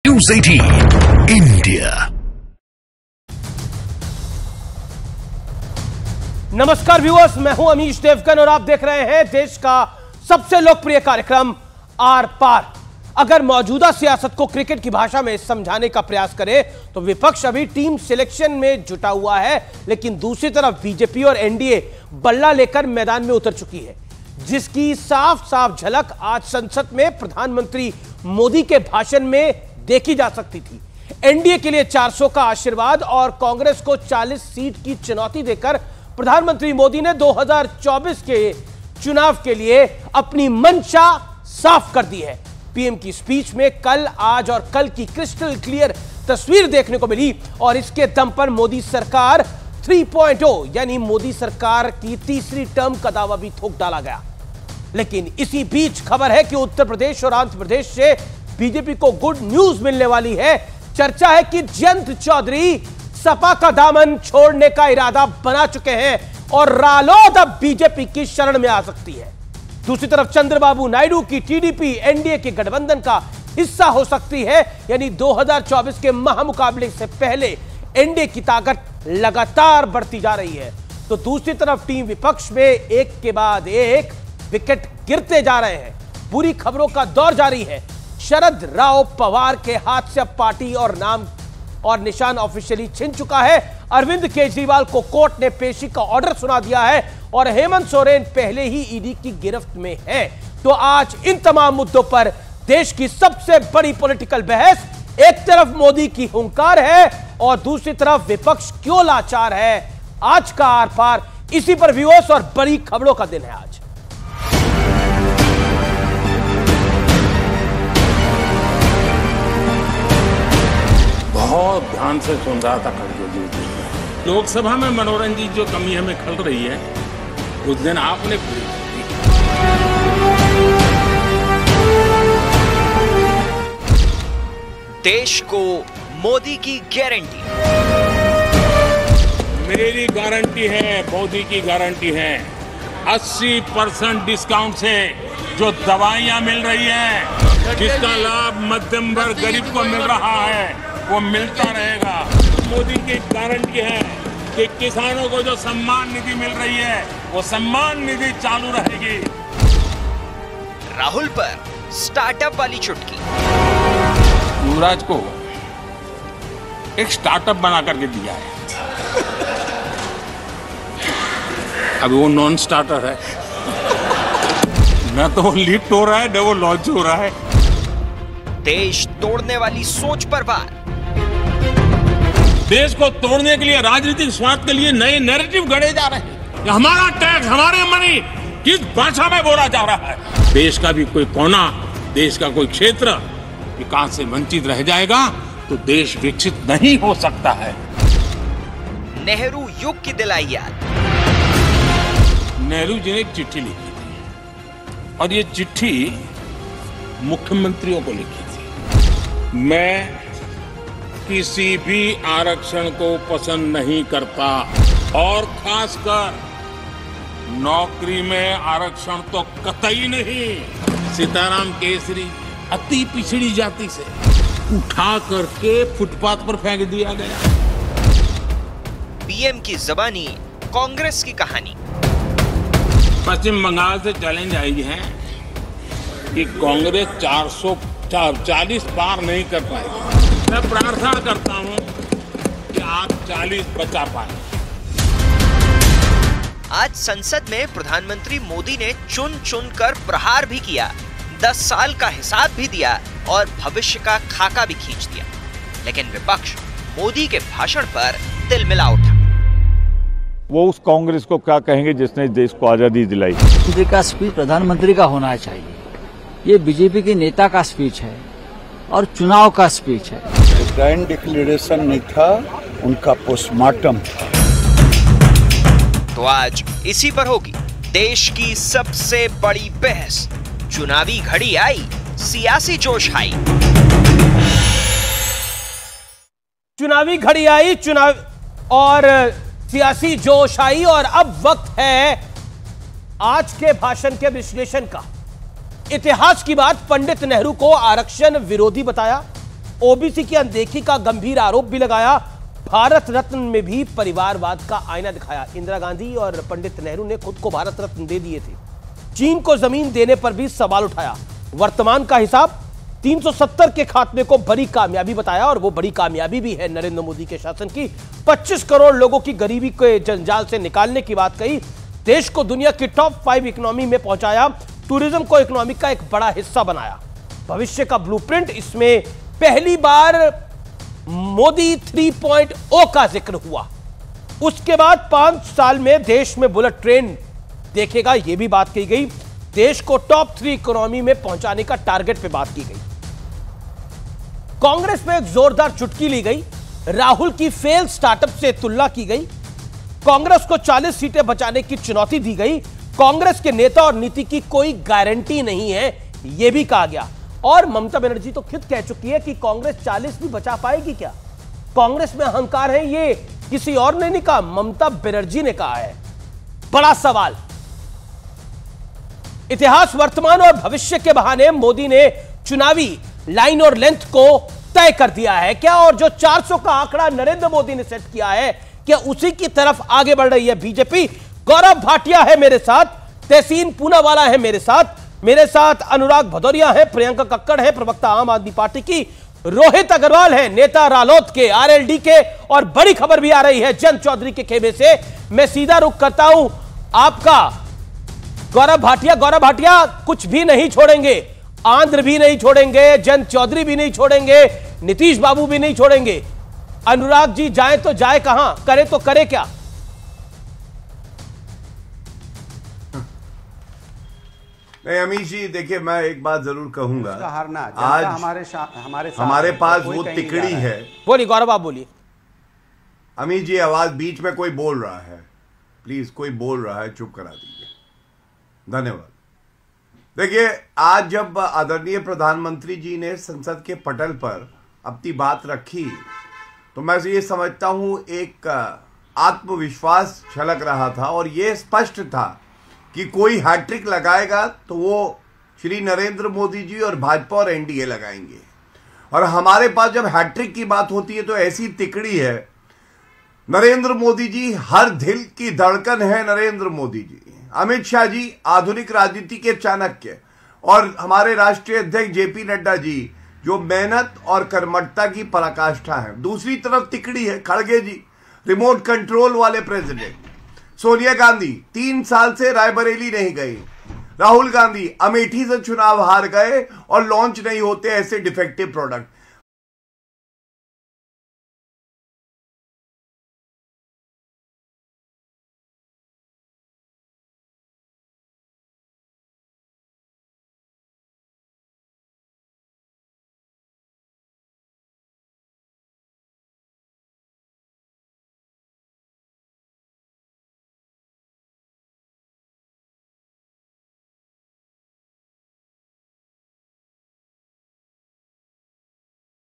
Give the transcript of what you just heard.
News 18 India. नमस्कार viewers, मैं हूं अमीश देवगन और आप देख रहे हैं देश का सबसे लोकप्रिय कार्यक्रम आर पार। अगर मौजूदा सियासत को क्रिकेट की भाषा में समझाने का प्रयास करें तो विपक्ष अभी टीम सिलेक्शन में जुटा हुआ है, लेकिन दूसरी तरफ बीजेपी और एनडीए बल्ला लेकर मैदान में उतर चुकी है, जिसकी साफ साफ झलक आज संसद में प्रधानमंत्री मोदी के भाषण में देखी जा सकती थी। एनडीए के लिए 400 का आशीर्वाद और कांग्रेस को 40 सीट की चुनौती देकर प्रधानमंत्री मोदी ने 2024 के चुनाव के लिए अपनी मंशा साफ कर दी है। पीएम की स्पीच में कल, आज और कल की क्रिस्टल क्लियर तस्वीर देखने को मिली और इसके दम पर मोदी सरकार 3.0 यानी मोदी सरकार की तीसरी टर्म का दावा भी ठोक डाला गया। लेकिन इसी बीच खबर है कि उत्तर प्रदेश और आंध्र प्रदेश से बीजेपी को गुड न्यूज मिलने वाली है। चर्चा है कि जयंत चौधरी सपा का दामन छोड़ने का इरादा बना चुके हैं और रालोद अब बीजेपी की शरण में आ सकती है। दूसरी तरफ चंद्रबाबू नायडू की टीडीपी एनडीए के गठबंधन का हिस्सा हो सकती है, यानी 2024 के महामुकाबले से पहले एनडीए की ताकत लगातार बढ़ती जा रही है। तो दूसरी तरफ टीम विपक्ष में एक के बाद एक विकेट गिरते जा रहे हैं। बुरी खबरों का दौर जारी है। शरद राव पवार के हाथ से अब पार्टी और नाम और निशान ऑफिशियली छिन चुका है। अरविंद केजरीवाल को कोर्ट ने पेशी का ऑर्डर सुना दिया है और हेमंत सोरेन पहले ही ईडी की गिरफ्त में है। तो आज इन तमाम मुद्दों पर देश की सबसे बड़ी पॉलिटिकल बहस, एक तरफ मोदी की हुंकार है और दूसरी तरफ विपक्ष क्यों लाचार है। आज का आर पार इसी पर व्यूअर्स और बड़ी खबरों का दिन है आज। बहुत ध्यान से सुन रहा था कल जो लोकसभा में मनोरंजन की जो कमी हमें खल रही है, उस दिन आपने पूरी की। देश को मोदी की गारंटी। मेरी गारंटी है, मोदी की गारंटी है। 80% डिस्काउंट से जो दवाइयां मिल रही हैं, जिसका लाभ मध्यम वर्ग गरीब को मिल रहा है, वो मिलता रहेगा। मोदी की गारंटी है कि किसानों को जो सम्मान निधि मिल रही है, वो सम्मान निधि चालू रहेगी। राहुल पर स्टार्टअप वाली चुटकी। युवराज को एक स्टार्टअप बना करके दिया है। अभी वो नॉन स्टार्टर है, न तो वो लिफ्ट हो रहा है, न वो लॉन्च हो रहा है। देश तोड़ने वाली सोच पर वार। देश को तोड़ने के लिए, राजनीतिक स्वार्थ के लिए नए नैरेटिव गढ़े जा रहे हैं। हमारा टैक्स, हमारे मनी किस भाषा में बोला जा रहा है। देश का भी कोई कोना, देश का कोई क्षेत्र विकास से वंचित रह जाएगा तो देश विकसित नहीं हो सकता है। नेहरू युग की दिलाई याद। नेहरू जी ने एक चिट्ठी लिखी थी और ये चिट्ठी मुख्यमंत्रियों को लिखी थी। मैं किसी भी आरक्षण को पसंद नहीं करता और खासकर नौकरी में आरक्षण तो कतई नहीं। सीताराम केसरी अति पिछड़ी जाति से उठा करके फुटपाथ पर फेंक दिया गया। पीएम की जुबानी कांग्रेस की कहानी। पश्चिम बंगाल से चैलेंज आई है कि कांग्रेस 440 पार नहीं कर पाएगी। मैं प्रार्थना करता हूं कि आप 40 बचा पाए। आज संसद में प्रधानमंत्री मोदी ने चुन चुन कर प्रहार भी किया, 10 साल का हिसाब भी दिया और भविष्य का खाका भी खींच दिया। लेकिन विपक्ष मोदी के भाषण पर तिलमिला उठा। वो उस कांग्रेस को क्या कहेंगे जिसने देश को आजादी दिलाई। मोदी का स्पीच प्रधानमंत्री का होना चाहिए। ये बीजेपी के नेता का स्पीच है और चुनाव का स्पीच है। ग्रैंड डिक्लेरेशन नहीं था, उनका पोस्टमार्टम था। तो आज इसी पर होगी देश की सबसे बड़ी बहस। चुनावी घड़ी आई, सियासी जोश आई। चुनावी घड़ी आई, चुनाव और सियासी जोश आई और अब वक्त है आज के भाषण के विश्लेषण का। इतिहास की बात, पंडित नेहरू को आरक्षण विरोधी बताया, ओबीसी की अनदेखी का गंभीर आरोप भी लगाया। भारत रत्न में भी परिवारवाद का आईना दिखाया। इंदिरा गांधी और पंडित नेहरू ने खुद को भारत रत्न दे दिए थे। चीन को जमीन देने पर भी सवाल उठाया। वर्तमान का हिसाब 370 के खात्मे को बड़ी कामयाबी बताया और वो बड़ी कामयाबी भी है नरेंद्र मोदी के शासन की। 25 करोड़ लोगों की गरीबी के जंजाल से निकालने की बात कही। देश को दुनिया की टॉप 5 इकोनॉमी में पहुंचाया। टूरिज्म को इकोनॉमी का एक बड़ा हिस्सा बनाया। भविष्य का ब्लूप्रिंट, इसमें पहली बार मोदी 3.0 का जिक्र हुआ। उसके बाद 5 साल में देश में बुलेट ट्रेन देखेगा, यह भी बात की गई। देश को टॉप 3 इकोनॉमी में पहुंचाने का टारगेट पे बात की गई। कांग्रेस में एक जोरदार चुटकी ली गई। राहुल की फेल स्टार्टअप से तुलना की गई। कांग्रेस को 40 सीटें बचाने की चुनौती दी गई। कांग्रेस के नेता और नीति की कोई गारंटी नहीं है, यह भी कहा गया। और ममता बनर्जी तो खुद कह चुकी है कि कांग्रेस 40 भी बचा पाएगी क्या? कांग्रेस में अहंकार है, ये किसी और ने नहीं कहा, ममता बनर्जी ने कहा है। बड़ा सवाल। इतिहास, वर्तमान और भविष्य के बहाने मोदी ने चुनावी लाइन और लेंथ को तय कर दिया है क्या? और जो 400 का आंकड़ा नरेंद्र मोदी ने सेट किया है, क्या उसी की तरफ आगे बढ़ रही है बीजेपी? गौरव भाटिया है मेरे साथ, तहसीन पूनावाला है मेरे साथ अनुराग भदौरिया है, प्रियंका कक्कड़ है प्रवक्ता आम आदमी पार्टी की, रोहित अग्रवाल है नेता रालोद के, आरएलडी के, और बड़ी खबर भी आ रही है जयंत चौधरी के खेमे से। मैं सीधा रुख करता हूं आपका गौरव भाटिया, कुछ भी नहीं छोड़ेंगे, आंध्र भी नहीं छोड़ेंगे, जयंत चौधरी भी नहीं छोड़ेंगे, नीतीश बाबू भी नहीं छोड़ेंगे। अनुराग जी जाए तो जाए कहां, करे तो करे क्या? नहीं अमीश जी, देखिए मैं एक बात जरूर कहूंगा, आज हमारे पास वो तिकड़ी है। बोलिए गौरव, आप बोलिए। अमीश जी, आवाज बीच में कोई बोल रहा है, प्लीज कोई बोल रहा है, चुप करा दीजिए, धन्यवाद। देखिए, आज जब आदरणीय प्रधानमंत्री जी ने संसद के पटल पर अपनी बात रखी तो मैं ये समझता हूं एक आत्मविश्वास झलक रहा था और ये स्पष्ट था कि कोई हैट्रिक लगाएगा तो वो श्री नरेंद्र मोदी जी और भाजपा और एनडीए लगाएंगे। और हमारे पास जब हैट्रिक की बात होती है तो ऐसी तिकड़ी है, नरेंद्र मोदी जी हर दिल की धड़कन है, नरेंद्र मोदी जी। अमित शाह जी आधुनिक राजनीति के चाणक्य, और हमारे राष्ट्रीय अध्यक्ष जेपी नड्डा जी जो मेहनत और कर्मठता की पराकाष्ठा है। दूसरी तरफ तिकड़ी है खड़गे जी, रिमोट कंट्रोल वाले प्रेसिडेंट। सोनिया गांधी 3 साल से रायबरेली नहीं गई। राहुल गांधी अमेठी से चुनाव हार गए और लॉन्च नहीं होते ऐसे डिफेक्टिव प्रोडक्ट।